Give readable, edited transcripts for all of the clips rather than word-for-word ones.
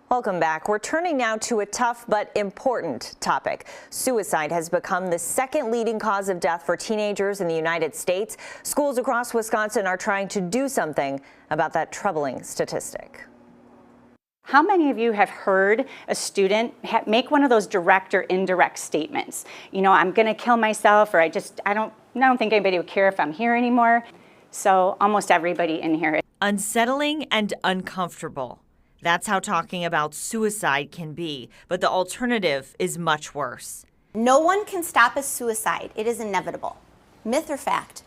Welcome back. We're turning now to a tough but important topic. Suicide has become the second leading cause of death for teenagers in the United States. Schools across Wisconsin are trying to do something about that troubling statistic. How many of you have heard a student make one of those direct or indirect statements? You know, I'm going to kill myself, or I don't think anybody would care if I'm here anymore. So almost everybody in here. Unsettling and uncomfortable. That's how talking about suicide can be, but the alternative is much worse. No one can stop a suicide. It is inevitable. Myth or fact?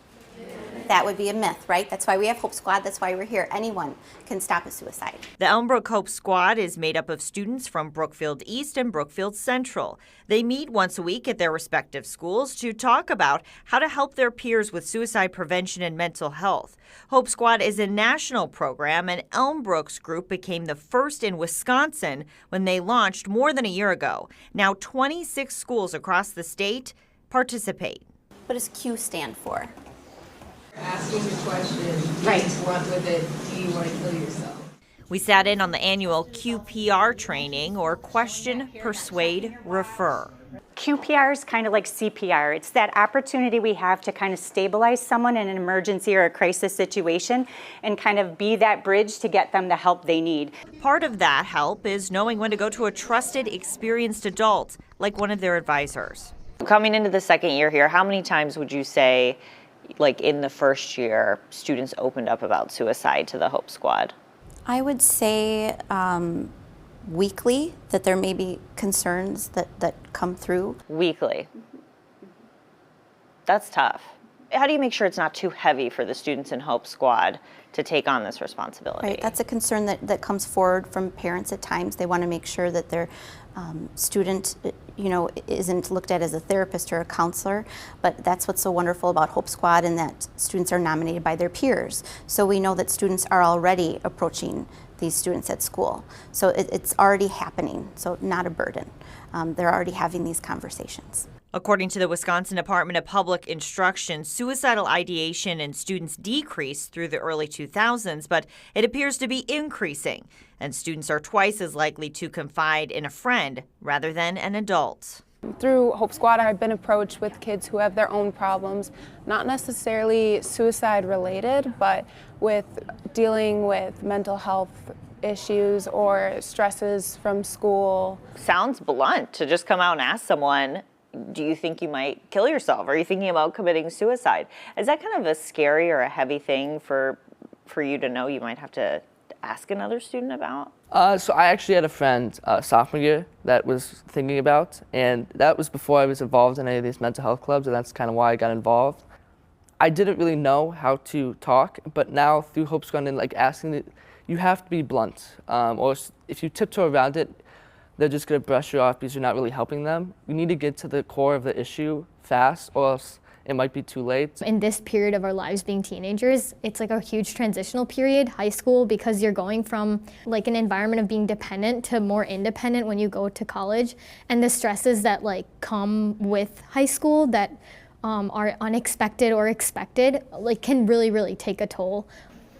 That would be a myth, right? That's why we have Hope Squad. That's why we're here. Anyone can stop a suicide. The Elmbrook Hope Squad is made up of students from Brookfield East and Brookfield Central. They meet once a week at their respective schools to talk about how to help their peers with suicide prevention and mental health. Hope Squad is a national program, and Elmbrook's group became the first in Wisconsin when they launched more than a year ago. Now 26 schools across the state participate. What does Q stand for? Asking the question, right, what with it, do you want to kill yourself? We sat in on the annual QPR training, or Question, Persuade, Refer. QPR is kind of like CPR. It's that opportunity we have to kind of stabilize someone in an emergency or a crisis situation and kind of be that bridge to get them the help they need. Part of that help is knowing when to go to a trusted, experienced adult, like one of their advisors. Coming into the second year here, how many times would you say, like in the first year, students opened up about suicide to the Hope Squad? I would say weekly, that there may be concerns that come through. Weekly. That's tough. How do you make sure it's not too heavy for the students in Hope Squad to take on this responsibility? Right, that's a concern that comes forward from parents at times. They want to make sure that their student, isn't looked at as a therapist or a counselor, but that's what's so wonderful about Hope Squad, and that students are nominated by their peers. So we know that students are already approaching these students at school. So it's already happening, so not a burden. They're already having these conversations. According to the Wisconsin Department of Public Instruction, suicidal ideation in students decreased through the early 2000s, but it appears to be increasing, and students are twice as likely to confide in a friend rather than an adult. Through Hope Squad, I've been approached with kids who have their own problems, not necessarily suicide related, but with dealing with mental health issues or stresses from school. Sounds blunt to just come out and ask someone, do you think you might kill yourself? Are you thinking about committing suicide? Is that kind of a scary or a heavy thing for you to know you might have to ask another student about? So I actually had a friend sophomore year that was thinking about, and that was before I was involved in any of these mental health clubs, and that's kind of why I got involved. I didn't really know how to talk, but now through Hope Squad and asking, you have to be blunt, or if you tiptoe around it, they're just going to brush you off because you're not really helping them. You need to get to the core of the issue fast, or else it might be too late. In this period of our lives being teenagers, it's like a huge transitional period, high school, because you're going from like an environment of being dependent to more independent when you go to college. And the stresses that come with high school that are unexpected or expected can really, really take a toll.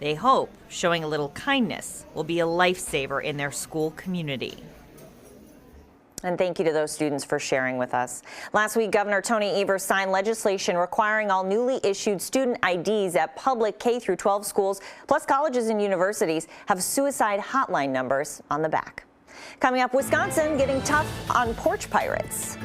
They hope showing a little kindness will be a lifesaver in their school community. And thank you to those students for sharing with us. Last week, Governor Tony Evers signed legislation requiring all newly issued student IDs at public K-12 schools, plus colleges and universities, have suicide hotline numbers on the back. Coming up, Wisconsin getting tough on porch pirates.